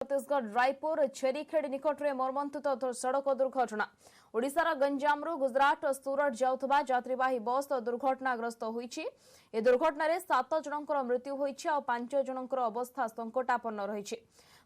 छत्तीसगढ़ रायपुर छेरीखेड़ निकट में मर्मन्तुद सड़क दुर्घटना। ओडिशार गंजामरू गुजरात सूरत जाउथबा यात्रीवाही बस दुर्घटनाग्रस्त होईछि। ए दुर्घटना 7 जनकर मृत्यु होईछि और 5 जनकर अवस्था संकटापन्न रहिछि।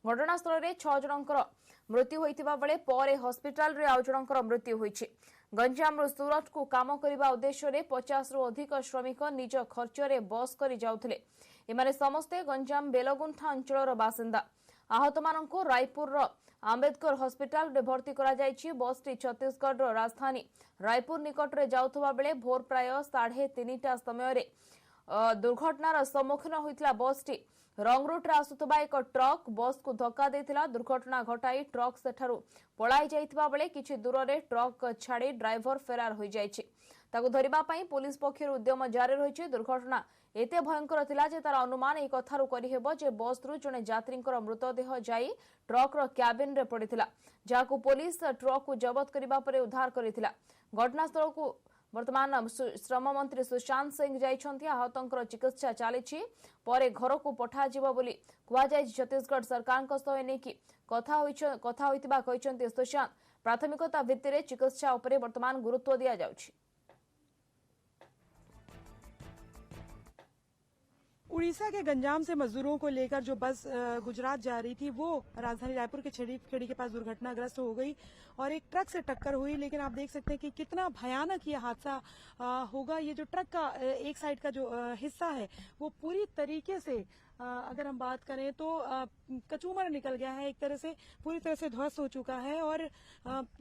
घटनास्थल में 6 जनकर मृत्यु होइतिबा बेले परे हॉस्पिटल रे 8 जनकर मृत्यु होईछि। गंजामरू सूरत को काम करने उद्देश्य 50 रु अधिक श्रमिक निज खर्चरे बस करी जाउथिले। एमाने समस्ते गंजाम बेलगुंठा अंचलर बासिंदा। आहत मानक रायपुर आंबेडकर हॉस्पिटल में भर्ती करा जायछि। बसटी छत्तीसगढ़ राजधानी रायपुर निकट में जाउथबा बेले भोर प्राय 3:30 समय दुर्घटनार सम्मुखीन होइतिला। बसटी रंग रूट्रे आसुथबा एक ट्रक बस को धक्का देथिला। दुर्घटना घटाई ट्रक सेठारु पलाई जाइतिबा बेले किछि दूर रे ट्रक छाड़ी ड्राइवर फेरार होई जायछि। ताकु धरिबा पई पुलिस पक्षरु उद्यम जारी रहिछि। दुर्घटना एते भयंकर थिला जे तार अनुमान ए कथारु करि हेबो जे बस रु जने यात्रींकर मृतदेह जाई ट्रक रो क्याबिन रे पड़िथिला, जाकु पुलिस ट्रक को जब्त करिबा परे उद्धार करिथिला। घटनास्थल को वर्तमान श्रम मंत्री सुशांत सिंह जाइछन्ती। आहतंकर चिकित्सा चलीछि। परे घर को पठा जिवो बोली कुआ जाय। छत्तीसगढ़ सरकार को सह ने की कथा होइतिबा कहिसन्ती सुशांत। प्राथमिकता भित्तिरे चिकित्सा उपरे वर्तमान गुरुत्व दिया जाउछि। उड़ीसा के गंजाम से मजदूरों को लेकर जो बस गुजरात जा रही थी वो राजधानी रायपुर के छेड़ी के पास दुर्घटनाग्रस्त हो गई और एक ट्रक से टक्कर हुई। लेकिन आप देख सकते हैं कि कितना भयानक ये हादसा होगा। ये जो ट्रक का एक साइड का जो हिस्सा है वो पूरी तरीके से अगर हम बात करें तो कचूमर निकल गया है, एक तरह से पूरी तरह से ध्वस्त हो चुका है। और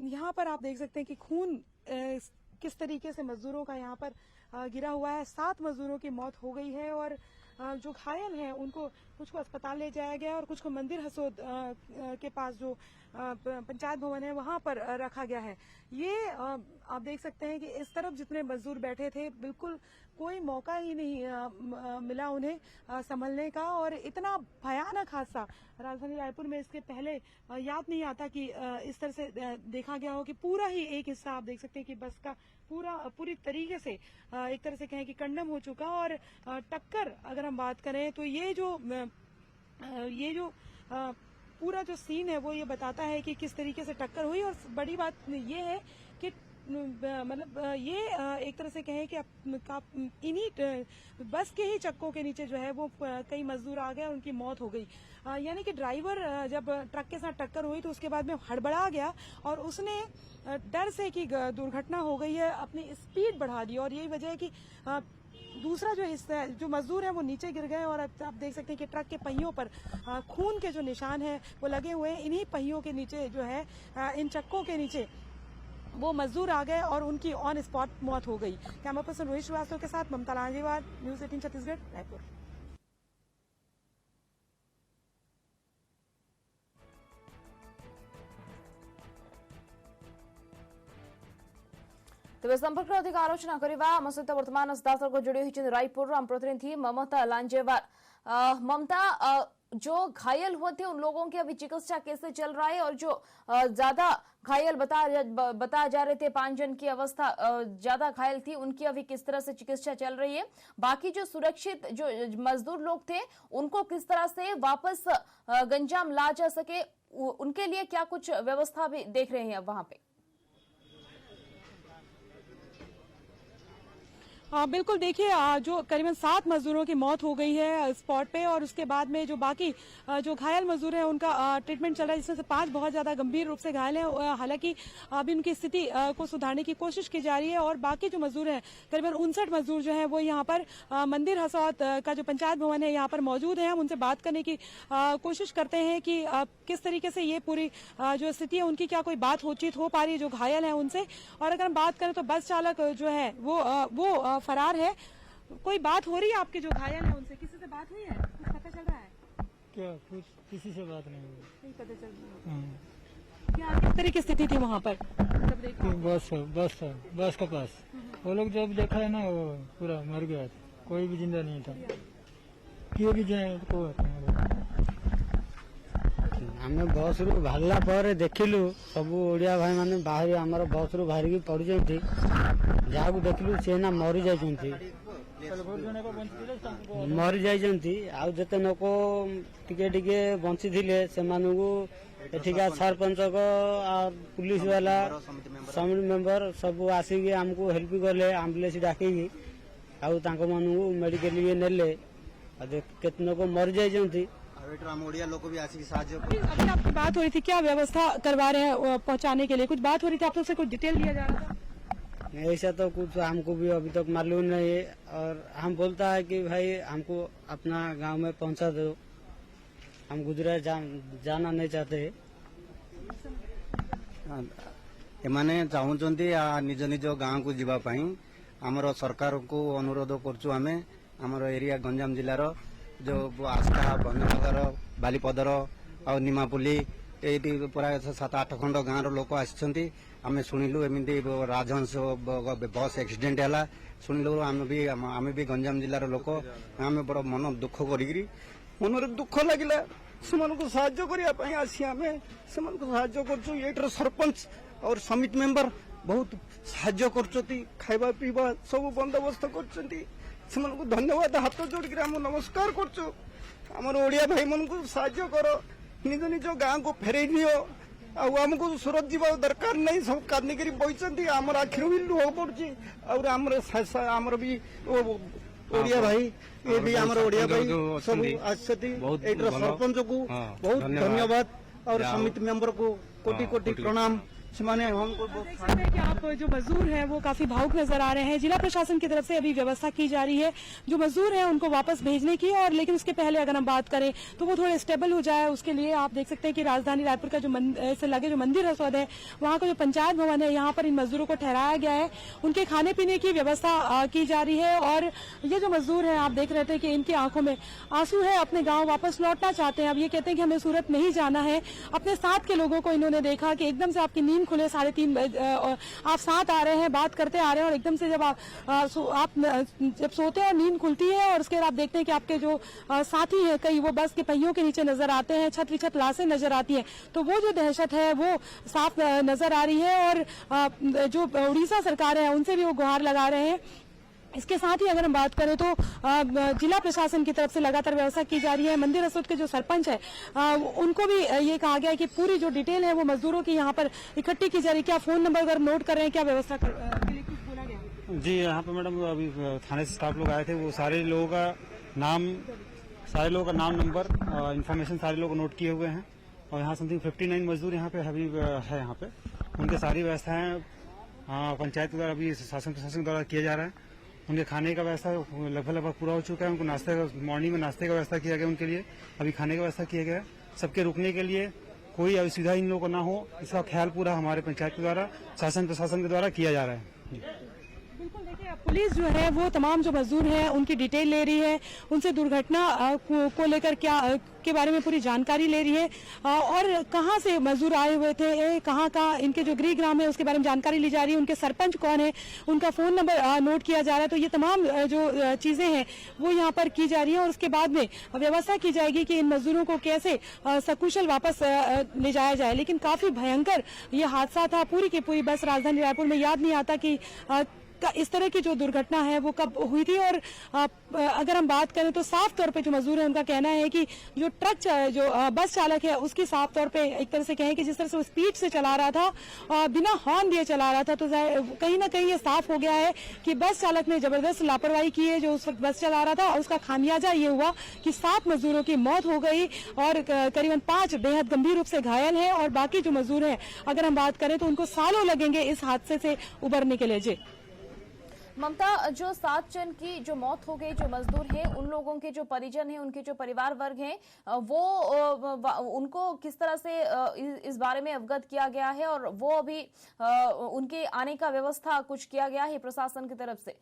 यहाँ पर आप देख सकते हैं कि खून किस तरीके से मजदूरों का यहाँ पर गिरा हुआ है। 7 मजदूरों की मौत हो गई है और जो घायल हैं उनको कुछ को अस्पताल ले जाया गया और कुछ को मंदिर हसोद के पास जो पंचायत भवन है वहां पर रखा गया है। ये आप देख सकते हैं कि इस तरफ जितने मजदूर बैठे थे बिल्कुल कोई मौका ही नहीं मिला उन्हें संभलने का। और इतना भयानक हादसा राजधानी रायपुर में इसके पहले याद नहीं आता कि इस तरह से देखा गया हो कि पूरा ही एक हिस्सा आप देख सकते हैं कि बस का पूरी तरीके से एक तरह से कहें कि कंडम हो चुका। और टक्कर अगर हम बात करें तो ये जो पूरा जो सीन है वो ये बताता है कि किस तरीके से टक्कर हुई। और बड़ी बात ये है कि मतलब ये एक तरह से कहें कि इन्हीं बस के ही चक्कों के नीचे जो है वो कई मजदूर आ गए और उनकी मौत हो गई। यानी कि ड्राइवर जब ट्रक के साथ टक्कर हुई तो उसके बाद में हड़बड़ा गया और उसने डर से कि दुर्घटना हो गई है अपनी स्पीड बढ़ा दी। और यही वजह है कि दूसरा जो हिस्सा है जो मजदूर है वो नीचे गिर गए। और आप देख सकते हैं कि ट्रक के पहियों पर खून के जो निशान है वो लगे हुए हैं। इन्हीं पहियों के नीचे जो है इन चक्कों के नीचे वो मजदूर आ गए और उनकी ऑन स्पॉट मौत हो गई। कैमरा पर्सन रोहित श्रीवास्तव के साथ ममता लांजेवार, न्यूज 18 छत्तीसगढ़, रायपुर। तेज संपर्क अधिक आलोचना करवा आम सहित वर्तमान सीधासख जोड़ी होती रायपुर आम प्रतिनिधि ममता लांजेवार। ममता, जो घायल हुए थे उन लोगों की अभी चिकित्सा कैसे चल रहा है और जो ज्यादा घायल बताया जा रहे थे 5 जन की अवस्था ज्यादा घायल थी उनकी अभी किस तरह से चिकित्सा चल रही है? बाकी जो सुरक्षित जो मजदूर लोग थे उनको किस तरह से वापस गंजाम ला जा सके उनके लिए क्या कुछ व्यवस्था भी देख रहे हैं अब वहां पे? बिल्कुल, देखिए जो करीबन 7 मजदूरों की मौत हो गई है स्पॉट पे और उसके बाद में जो बाकी जो घायल मजदूर हैं उनका ट्रीटमेंट चल रहा है, जिसमें से 5 बहुत ज्यादा गंभीर रूप से घायल हैं। हालांकि अभी उनकी स्थिति को सुधारने की कोशिश की जा रही है। और बाकी जो मजदूर हैं करीबन 59 मजदूर जो हैं वो यहाँ पर मंदिर हसौद का जो पंचायत भवन है यहाँ पर मौजूद है। हम उनसे बात करने की कोशिश करते हैं कि किस तरीके से ये पूरी जो स्थिति है उनकी क्या कोई बातचीत हो पा रही है जो घायल है उनसे। और अगर हम बात करें तो बस चालक जो है वो फरार है। कोई बात हो रही है आपके जो घायल है उनसे? किसी से बात हुई है? कुछ पता चल रहा है क्या? कुछ किसी से बात नहीं हुई। नहीं पता चल रहा है। क्या किस तरह की स्थिति थी वहाँ पर जब देखा? बस के पास वो लोग जब देखा है ना वो पूरा मर गया, कोई भी जिंदा नहीं था। किए भी जाए को आम बस रु बाहरला पर देखिलु सब ओडिया भाई माने बाहर आमर बस रु बाहर की पड़ जहाँ देखिलु से ना मरी जाती ମରି ଯାଇଛନ୍ତି। ଆଉ ଯେତେ ଲୋକ ଟିକେ ଟିକେ ବଞ୍ଚିଥିଲେ ସେମାନଙ୍କୁ ଏଠିକା ସରପଞ୍ଚକ ଆଉ ପୁଲିସ ବାଲା ସମିତି ମେମ୍ବର ସବୁ ଆସିକି ଆମକୁ ହେଲ୍ପ କଲେ, ଆମ୍ବୁଲାନ୍ସ ଡାକିକି ଆଉ ତାଙ୍କ ମାନଙ୍କୁ ମେଡିକାଲ ନେଲେ। କେତେ ଲୋକ ମରି ଯାଇଛନ୍ତି। लोग भी आसिक साहाଯ୍य अभी आपकी बात हो रही थी, क्या व्यवस्था करवा रहे हैं पहुंचाने के लिए? कुछ बात हो रही थी, आप लोग से कुछ डिटेल लिया जा रहा था? ऐसा तो कुछ हमको भी अभी तक मालूम नहीं है, और हम बोलता है कि भाई हमको अपना गांव में पहुंचा दो, हम गुजरात जाना नहीं चाहते। एमाने चाहूचंती निज निज गाँव को जीवा पाई आमर सरकार को अनुरोध करछु। आमे आमर एरिया गंजाम जिलार जो आस्था भंजनगर बालीपदर आ निमापुली ये प्राय 7-8 खंड गाँव लोक आसी आम शुणिलु एमती राजहंस बस एक्सीडेंट है शुणिलु आम भी गंजाम जिलार लोक आम बड़ मन दुख करी मन दुख लगिला से साहाଯ୍य करने आसी आम से साहाଯ୍य कर सरपंच और समिति मेंबर बहुत साहाଯ୍य करछती खाइबा पीवा सब बंदोबस्त करछती से धन्यवाद हाथ जोड़ आम नमस्कार करछु। आमर ओडिया भाई मन को साहाଯ୍य कर निज निज गाँव को फेरई नियो आमको सूरत जीवा दरकार नहीं सब कानिकी बही आमर आखिर भी लुह पड़ी आमर भी ओडिया भाई ये भी आमर ओडिया भाई सब आसती सरपंच को बहुत धन्यवाद और समिति मेंबर को कोटि कोटि प्रणाम। हमको देख सकते हैं कि आप जो मजदूर हैं वो काफी भावुक नजर आ रहे हैं। जिला प्रशासन की तरफ से अभी व्यवस्था की जा रही है जो मजदूर हैं उनको वापस भेजने की, और लेकिन उसके पहले अगर हम बात करें तो वो थोड़े स्टेबल हो जाए उसके लिए आप देख सकते हैं कि राजधानी रायपुर का जो से लगे जो मंदिर रसोद है वहाँ का जो पंचायत भवन है यहाँ पर इन मजदूरों को ठहराया गया है। उनके खाने पीने की व्यवस्था की जा रही है, और ये जो मजदूर है आप देख रहे थे कि इनकी आंखों में आंसू है, अपने गाँव वापस लौटना चाहते हैं। अब ये कहते हैं कि हमें सूरत नहीं जाना है। अपने साथ के लोगों को इन्होंने देखा कि एकदम से आपकी नींद खुले 3:30 आप साथ आ रहे हैं, बात करते आ रहे हैं, और एकदम से जब आप जब सोते हैं और नींद खुलती है और उसके बाद आप देखते हैं कि आपके जो साथी हैं कई वो बस के पहियों के नीचे नजर आते हैं, छत विछत लाशें नजर आती हैं, तो वो जो दहशत है वो साफ नजर आ रही है। और जो उड़ीसा सरकार है उनसे भी वो गुहार लगा रहे हैं। इसके साथ ही अगर हम बात करें तो जिला प्रशासन की तरफ से लगातार व्यवस्था की जा रही है। मंदिर रसोद के जो सरपंच है उनको भी ये कहा गया है कि पूरी जो डिटेल है वो मजदूरों की यहाँ पर इकट्ठी की जा रही है। क्या फोन नंबर अगर नोट कर रहे हैं, क्या व्यवस्था के लिए कुछ बोला गया? जी यहाँ पे मैडम अभी थाने से स्टाफ लोग आए थे, वो सारे लोगों का नाम नंबर इन्फॉर्मेशन सारे लोग नोट किए हुए हैं, और यहाँ समथिंग 59 मजदूर यहाँ पे अभी है। यहाँ पे उनके सारी व्यवस्थाएं पंचायत द्वारा अभी शासन प्रशासन द्वारा किया जा रहा है। उनके खाने का व्यवस्था लगभग पूरा हो चुका है। उनको नाश्ते मॉर्निंग में नाश्ते का व्यवस्था किया गया, उनके लिए अभी खाने का व्यवस्था किया गया है। सबके रुकने के लिए कोई असुविधा इन लोगों को ना हो इसका ख्याल पूरा हमारे पंचायत के द्वारा शासन प्रशासन के द्वारा किया जा रहा है। बिल्कुल, देखिए पुलिस जो है वो तमाम जो मजदूर हैं उनकी डिटेल ले रही है, उनसे दुर्घटना को लेकर क्या के बारे में पूरी जानकारी ले रही है, और कहां से मजदूर आए हुए थे, कहां इनके जो गृह ग्राम है उसके बारे में जानकारी ली जा रही है, उनके सरपंच कौन है, उनका फोन नंबर नोट किया जा रहा है। तो ये तमाम जो चीजें हैं वो यहाँ पर की जा रही है, और उसके बाद में व्यवस्था की जाएगी कि इन मजदूरों को कैसे सकुशल वापस ले जाया जाए। लेकिन काफी भयंकर ये हादसा था, पूरी की पूरी बस राजधानी रायपुर में याद नहीं आता कि इस तरह की जो दुर्घटना है वो कब हुई थी। और अगर हम बात करें तो साफ तौर पे जो मजदूर है उनका कहना है कि जो जो बस चालक है उसकी साफ तौर पे एक तरह से कहें कि जिस तरह से वो स्पीड से चला रहा था, बिना हॉर्न दिए चला रहा था, तो कहीं ना कहीं ये साफ हो गया है कि बस चालक ने जबरदस्त लापरवाही की है जो उस वक्त बस चला रहा था, और उसका खामियाजा ये हुआ कि 7 मजदूरों की मौत हो गई और करीबन 5 बेहद गंभीर रूप से घायल है। और बाकी जो मजदूर हैं अगर हम बात करें तो उनको सालों लगेंगे इस हादसे से उबरने के लिए। जी ममता, जो 7 जन की जो मौत हो गई, जो मजदूर हैं, उन लोगों के जो परिजन हैं, उनके जो परिवार वर्ग हैं, वो उनको किस तरह से इस बारे में अवगत किया गया है, और वो अभी उनके आने का व्यवस्था कुछ किया गया है प्रशासन की तरफ से?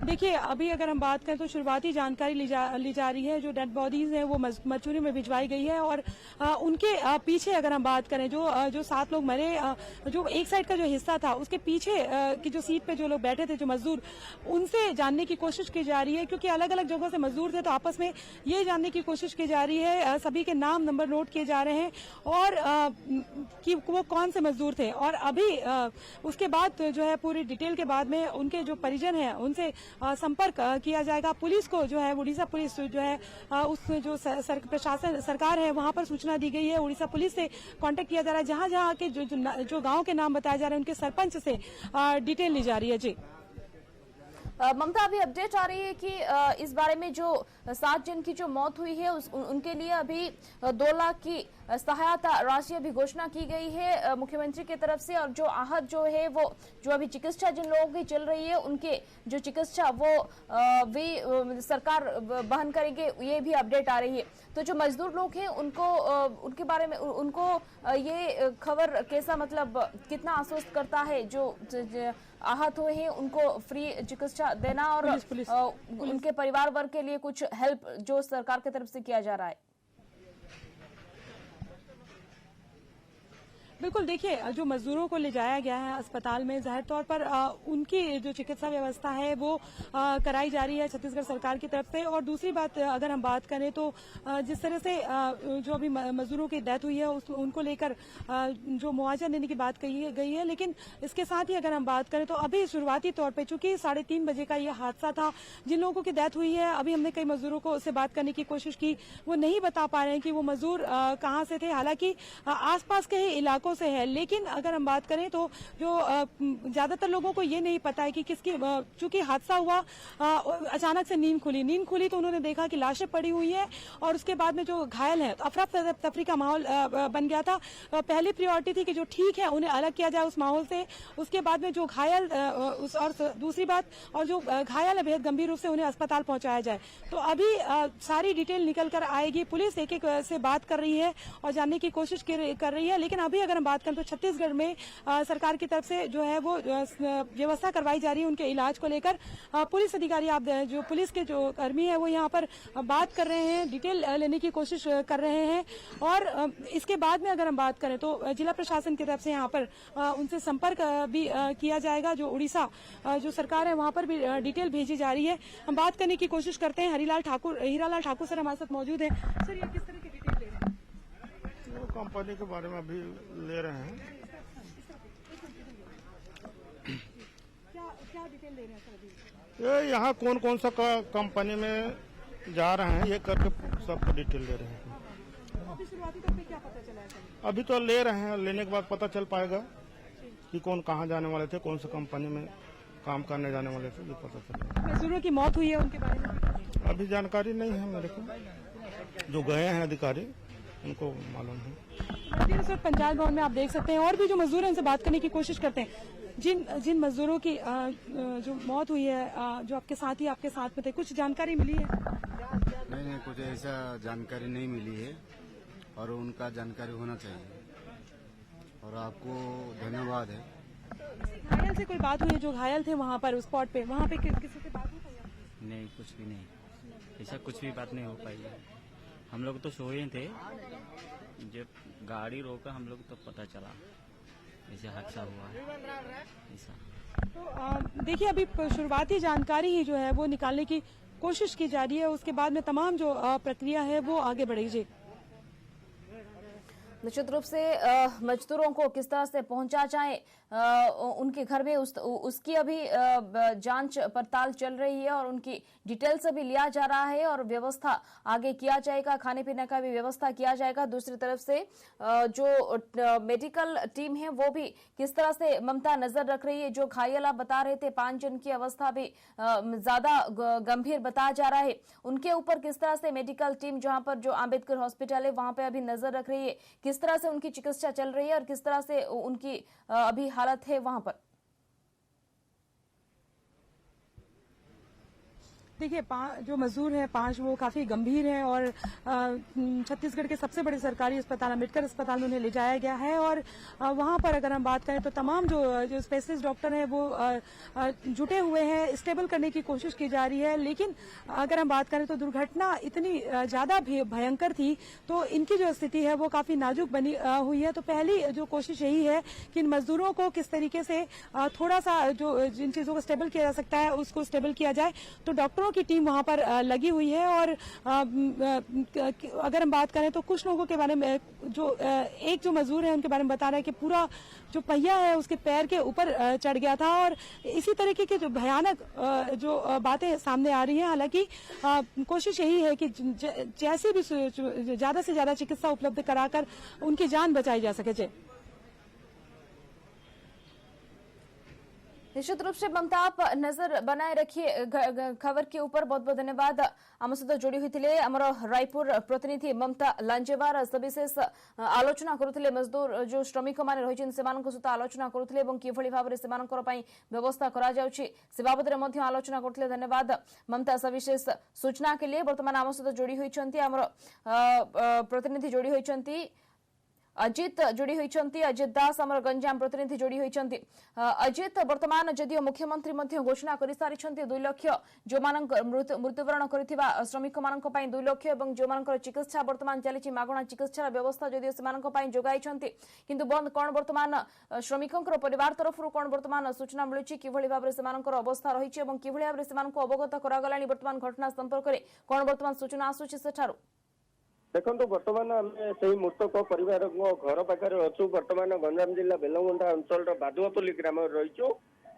देखिए, अभी अगर हम बात करें तो शुरुआती जानकारी ली जा रही है। जो डेड बॉडीज हैं वो मचूरी में भिजवाई गई है और उनके पीछे अगर हम बात करें जो 7 लोग मरे, जो एक साइड का जो हिस्सा था उसके पीछे की जो सीट पे जो लोग बैठे थे, जो मजदूर, उनसे जानने की कोशिश की जा रही है, क्योंकि अलग अलग जगहों से मजदूर थे तो आपस में ये जानने की कोशिश की जा रही है। सभी के नाम नंबर नोट किए जा रहे हैं और कि वो कौन से मजदूर थे। और अभी उसके बाद जो है पूरी डिटेल के बाद में उनके जो परिजन हैं उनसे संपर्क किया जाएगा। पुलिस को जो है, उड़ीसा पुलिस जो है, उस जो प्रशासन सरकार है वहां पर सूचना दी गई है। उड़ीसा पुलिस से कांटेक्ट किया जा रहा है। जहां जहां के जो गांव के नाम बताए जा रहे हैं उनके सरपंच से डिटेल ली जा रही है। जी ममता, अभी अपडेट आ रही है कि इस बारे में जो 7 जन की जो मौत हुई है उनके लिए अभी 2 लाख की सहायता राशि अभी घोषणा की गई है मुख्यमंत्री की तरफ से। और जो आहत जो है वो जो अभी चिकित्सा जिन लोगों की चल रही है उनके जो चिकित्सा वो भी सरकार वहन करेंगे, ये भी अपडेट आ रही है। तो जो मजदूर लोग हैं उनको उनके बारे में उनको ये खबर कैसा, मतलब कितना आश्वस्त करता है? जो आहत हुए हैं उनको फ्री चिकित्सा देना और पुलिस। उनके परिवार वर्ग के लिए कुछ हेल्प जो सरकार की तरफ से किया जा रहा है। बिल्कुल, देखिए, जो मजदूरों को ले जाया गया है अस्पताल में, जाहिर तौर पर उनकी जो चिकित्सा व्यवस्था है वो कराई जा रही है छत्तीसगढ़ सरकार की तरफ से। और दूसरी बात, अगर हम बात करें तो जिस तरह से जो अभी मजदूरों की डेथ हुई है उनको लेकर जो मुआवजा देने की बात कही गई है, लेकिन इसके साथ ही अगर हम बात करें तो अभी शुरुआती तौर पर, चूंकि 3:30 बजे का ये हादसा था, जिन लोगों की डेथ हुई है, अभी हमने कई मजदूरों को से बात करने की कोशिश की, वो नहीं बता पा रहे हैं कि वो मजदूर कहाँ से थे। हालांकि आसपास के ही इलाकों से है, लेकिन अगर हम बात करें तो जो ज्यादातर लोगों को ये नहीं पता है कि किसकी, चूंकि हादसा हुआ अचानक से नींद खुली तो उन्होंने देखा कि लाशें पड़ी हुई है और उसके बाद में जो घायल है तो अफरा तफरी का माहौल बन गया था। पहली प्रायोरिटी थी कि जो ठीक है उन्हें अलग किया जाए उस माहौल से, उसके बाद में जो घायल और दूसरी बात, और जो घायल है बेहद गंभीर रूप से उन्हें अस्पताल पहुंचाया जाए। तो अभी सारी डिटेल निकल कर आएगी। पुलिस एक एक से बात कर रही है और जानने की कोशिश कर रही है, लेकिन अभी अगर हम बात करें तो छत्तीसगढ़ में सरकार की तरफ से जो है वो व्यवस्था करवाई जा रही है उनके इलाज को लेकर। पुलिस अधिकारी, आप जो पुलिस के जो कर्मी है वो यहाँ पर बात कर रहे हैं, डिटेल लेने की कोशिश कर रहे हैं। और इसके बाद में अगर हम बात करें तो जिला प्रशासन की तरफ से यहाँ पर उनसे संपर्क भी किया जाएगा। जो उड़ीसा जो सरकार है वहाँ पर भी डिटेल भेजी जा रही है। हम बात करने की कोशिश करते हैं। हीरालाल ठाकुर सर हमारे साथ मौजूद है। सर, ये किस तरह की डिटेल ले रहे हैं? कंपनी के बारे में अभी ले रहे हैं। क्या डिटेल ले रहे हैं सर अभी? ये यहाँ कौन कौन सा कंपनी में जा रहे हैं ये करके सबको डिटेल ले रहे हैं। अभी शुरुआती तौर पे क्या पता चला है सर? अभी तो ले रहे हैं, लेने के बाद पता चल पाएगा कि कौन कहाँ जाने वाले थे, कौन सा कंपनी में काम करने जाने वाले थे, ये पता चलेगा। मजदूरों की मौत हुई है उनके बारे में अभी जानकारी नहीं है मेरे को, जो गए हैं अधिकारी उनको मालूम है। सर, पंचायत भवन में आप देख सकते हैं और भी जो मजदूर हैं उनसे बात करने की कोशिश करते हैं। जिन मजदूरों की जो मौत हुई है, जो आपके साथी आपके साथ में थे, कुछ जानकारी मिली है? नहीं, कुछ ऐसा जानकारी नहीं मिली है और उनका जानकारी होना चाहिए और आपको धन्यवाद है। घायल से कोई बात हुई है? जो घायल थे वहाँ पर उस स्पॉट पे, वहाँ पे किसी से बात हुई है? नहीं, कुछ भी नहीं, ऐसा कुछ भी बात नहीं हो पाई है। हम लोग तो सोए थे, जब गाड़ी रोका हम लोग तो पता चला ऐसे हादसा हुआ है ऐसा। तो देखिए, अभी शुरुआती जानकारी ही जो है वो निकालने की कोशिश की जा रही है, उसके बाद में तमाम जो प्रक्रिया है वो आगे बढ़ेगी। निश्चित रूप से मजदूरों को किस तरह से पहुंचा जाए उनके घर में, उसकी अभी जांच पड़ताल चल रही है और उनकी डिटेल्स अभी लिया जा रहा है और व्यवस्था आगे किया जाएगा, खाने पीने का भी व्यवस्था किया जाएगा। दूसरी तरफ से जो मेडिकल टीम है वो भी किस तरह से ममता नजर रख रही है। जो घायल आप बता रहे थे 5 जन की अवस्था भी ज्यादा गंभीर बताया जा रहा है, उनके ऊपर किस तरह से मेडिकल टीम जहां पर जो अम्बेडकर हॉस्पिटल है वहां पे अभी नजर रख रही है, किस तरह से उनकी चिकित्सा चल रही है और किस तरह से उनकी अभी हालत है वहां पर? देखिए जो मजदूर हैं 5 वो काफी गंभीर हैं और छत्तीसगढ़ के सबसे बड़े सरकारी अस्पताल अम्बेडकर अस्पताल में उन्हें ले जाया गया है और वहां पर अगर हम बात करें तो तमाम जो स्पेशलिस्ट डॉक्टर हैं वो जुटे हुए हैं, स्टेबल करने की कोशिश की जा रही है। लेकिन अगर हम बात करें तो दुर्घटना इतनी ज्यादा भयंकर थी तो इनकी जो स्थिति है वो काफी नाजुक बनी हुई है। तो पहली जो कोशिश यही है कि इन मजदूरों को किस तरीके से थोड़ा सा जो जिन चीजों को स्टेबल किया जा सकता है उसको स्टेबल किया जाए। तो डॉक्टरों की टीम वहां पर लगी हुई है और अगर हम बात करें तो कुछ लोगों के बारे में जो एक जो मजदूर है उनके बारे में बता रहा है कि पूरा जो पहिया है उसके पैर के ऊपर चढ़ गया था और इसी तरीके की जो भयानक जो बातें सामने आ रही हैं। हालांकि कोशिश यही है कि जैसे भी ज्यादा से ज्यादा चिकित्सा उपलब्ध कराकर उनकी जान बचाई जा सके। निश्चित रूप से ममता आप नजर बनाए रखिए खबर के ऊपर। बहुत बहुत धन्यवाद। आम सहित जोड़ी होते आमर रायपुर प्रतिनिधि ममता लांजेवार सविशेष आलोचना करुले मजदूर जो श्रमिक मैंने रही सहित आलोचना करुले किभली भाव से व्यवस्था से बाबद आलोचना करते। धन्यवाद ममता सविशेष सूचना के लिए। बर्तमान आम सहित जोड़ी होती आमर प्रतिनिधि जोड़ी होती अजित जोड़ी होती अजित दास आमर गंजाम प्रतिनिधि जोड़ी होती। अजित वर्तमान जदिव मुख्यमंत्री घोषणा कर सारी 2 लाख जो मृत्युवरण कर श्रमिक मान 2 लाख और जो चिकित्सा वर्तमान चली मागणा चिकित्सा व्यवस्था जदिव से जोगाई किंतु बंद कौन वर्तमान श्रमिकों परिवार तरफ कौन वर्तमान सूचना मिलूँ किभली भाव से अवस्था रही किभली भाव से अवगत करागला वर्तमान घटना संपर्क में कौन वर्तमान सूचना आसूची सेठारू। देखो बर्तमान आम से मृतक परिवार घर पाखे अच्छु। बर्तमान गंजाम जिला बेलमुंडा अंचल बादुआपल्ली ग्राम रहीचु।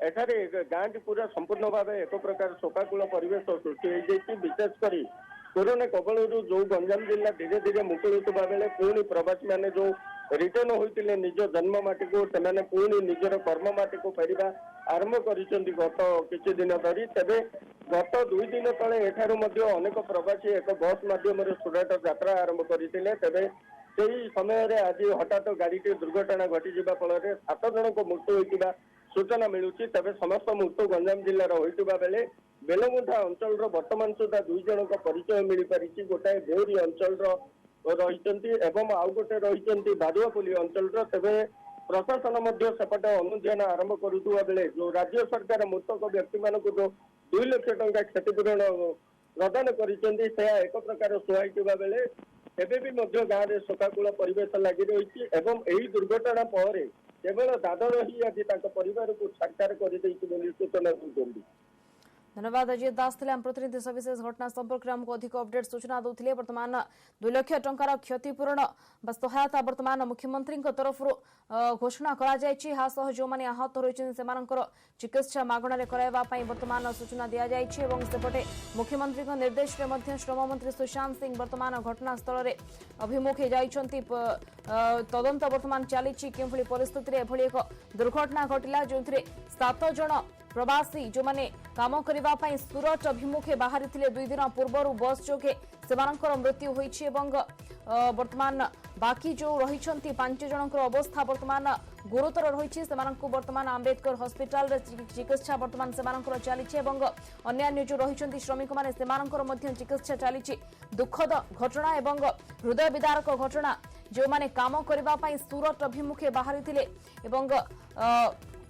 एठारे गाँ टी पूरा संपूर्ण भाव एक प्रकार शोकाकूल परिवेश सृष्टि हो विशेषकर कोरोना कबल जो गंजाम जिला धीरे धीरे मुकुलुवा बेले पुणी प्रवासी मैंने जो रिटर्न होते निज जन्म माटी को से पुणी निजर कर्म माटी को फेरवा आरंभ कर गत किछि दिन धरी। तेबे गत 2 दिन तले एठारू अनेक प्रवासी एक बस माध्यम सुरत यात्रा आरंभ करते। तेबे से समय आज हठात गाड़ी दुर्घटना घटी फल 7 जन को मृत्यु होता सूचना मिलूँ। तेबे समस्त मृत्यु गंजाम जिलार होता बेले बेलमुंडा अंचल वर्तमान सुधा 2 जन का परिचय मिल पारी। गोटाए बेउरी अंचल रही एवं आउ गोटे रही बादुआपल्ली अंचल। तेबे प्रशासन सेपटे अनुधान आरंभ करुवा बेले जो राज्य सरकार मृतक व्यक्ति मान जो 2 लाख टंका क्षतिपूरण प्रदान कर एक प्रकार सुहाइवा बेले एबे भी गाँव में शोकाकूल परिवेश लगी रही एवं यही दुर्घटना पर केवल दादर ही आज परिवार को साक्षात कर सूचना दूसरी। धन्यवाद अजित दास थे आम प्रतिनिधि सविशेष घटना संपर्क में आमको अधिक अपडेट सूचना दूसरे। वर्तमान 2 लाख टंकार क्षतिपूरण सहायता वर्तमान मुख्यमंत्री तरफ घोषणा कर जो मैंने आहत रही चिकित्सा मागणार कराइवाई वर्तमान सूचना दि जाए। सेपटे मुख्यमंत्री निर्देश में श्रम मंत्री सुशांत सिंह वर्तमान घटनास्थल में अभिमुखे जाइछंती। तदंत वर्तमान चली कि परिस्थिति एभली एक दुर्घटना घटला जो 7 जन प्रवासी जो माने काम करने सूरत अभिमुखे बाहरी 2 दिन पूर्व बस जोगे से मृत्यु होइछि। वर्तमान बाकी जो रही 5 जन अवस्था वर्तमान गुरुतर रही वर्तमान अम्बेडकर हॉस्पिटल रे चिकित्सा वर्तमान से चली अन्य जो रही श्रमिक मैंने चिकित्सा चली। दुखद घटना एवं हृदय विदारक घटना जो माने काम करने सूरत अभिमुखे बाहरी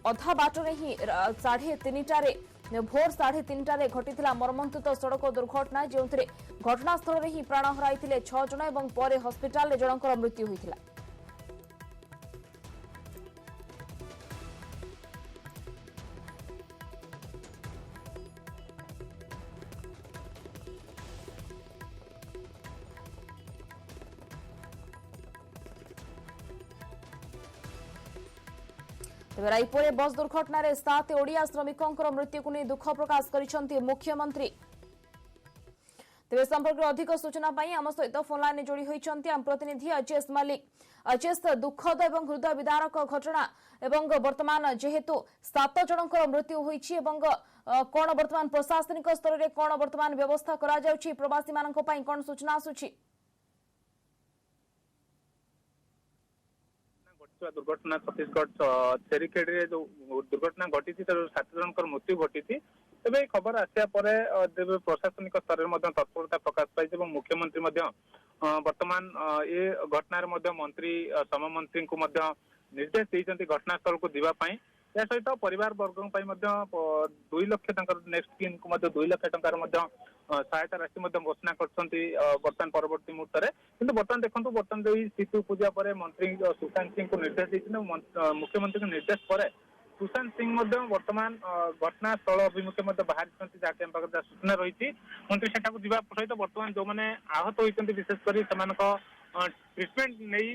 अधा बाटर ही 3:30 भोर 3:30 घटी मर्मन्तुत सड़क दुर्घटना जो घटनास्थल में ही प्राण हराई 6 जन और पर हस्पिटाल जनकर मृत्यु होता। रायपुर बस दुर्घटना 7 ओडिया श्रमिकों मृत्यु को नहीं दुख प्रकाश कर मुख्यमंत्री। तेज संपर्क में अधिक सूचना आम सहित फोन लाइन जोड़ी होती आम प्रतिनिधि अजेश मलिक। अजेश दुखद और हृदय विदारक घटना एवं वर्तमान जेहेतु 7 जन मृत्यु होती कौन वर्तमान प्रशासनिक स्तर में कौन वर्तमान व्यवस्था करा जाउछि प्रवासी मानक पई कौन सूचना आसुछि? घटिଥିବା ଦୁର୍ଘଟଣା ଛତିଶଗଡ଼ ଚେରିଖେଡିରେ जो दुर्घटना घटी 7 जनकर मृत्यु घटी तेज खबर आसिया पर प्रशासनिक स्तर में तत्परता प्रकाश पाई मुख्यमंत्री वर्तमान ये घटना मंत्री सममंत्री को निर्देश देते घटनास्थल को जावाई या सहित परिवार वर्ग 2 लाख नेक्स्ट स्कीम को 2 लाख टंकार सहायता राशि घोषणा करवर्तमान परवर्ती मुहूर्त में किंतु बर्तमान देखो बर्तमान जो सीतु पूजा पर मंत्री सुशांत सिंह को निर्देश देते मुख्यमंत्री को निर्देश पर सुशांत सिंह वर्तमान घटनास्थल अभिमुखे बाहरी जहाँ सूचना रही मंत्री सेठा सहित बर्तमान जो मैंने आहत होती विशेषकर ट्रिटमेंट नहीं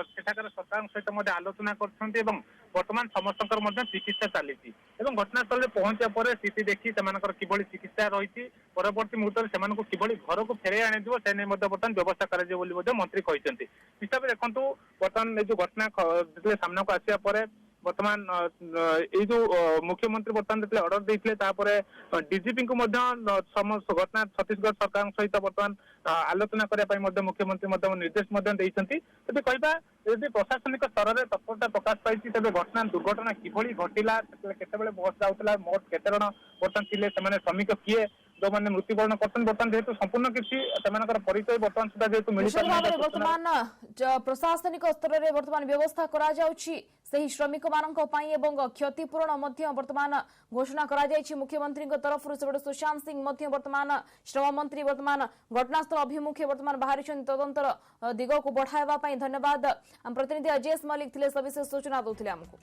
सेठाकर सरकार सहित आलोचना करतमान समस्त चिकित्सा चली घटनास्थल में पहुंचा पर स्थिति देखी कि चिकित्सा रही परवर्ती मुहूर्त में कि घर को फेर आने से बर्तमान व्यवस्था कर मंत्री कहते हिसाब से देखो बर्तमान जो घटना सामना को आसिया पर वर्तमान ये जो मुख्यमंत्री बर्तमान जो ऑर्डर देते डीजीपी को घटना छत्तीसगढ़ सरकार सहित बर्तमान आलोचना करने मुख्यमंत्री निर्देश देते कहवा यदि प्रशासनिक स्तर में तत्परता प्रकाश पाई तेज घटना दुर्घटना किभली घटिला केते बस जाऊला मोट केते जन बर्तमान थे श्रमिक किए जो मैंने मृत्युवरण कर बर्तमान जेहेतु संपूर्ण किसी परिचय बर्तमान सुधा जेहेतु निश्चित भाव वर्तमान प्रशासनिक स्तर में वर्तमान व्यवस्था करा जाउछि सही श्रमिक मानक पई एवं क्षतिपूरण मध्य वर्तमान घोषणा करा जायछि मुख्यमंत्री तरफ सुशांत सिंह मध्य वर्तमान श्रम मंत्री वर्तमान घटनास्थल अभिमुखे वर्तमान बाहरी तदंतर दिग को बढ़ावा पई धन्यवाद प्रतिनिधि अजय मलिक थिले सविशेष सूचना दउथिले हमको।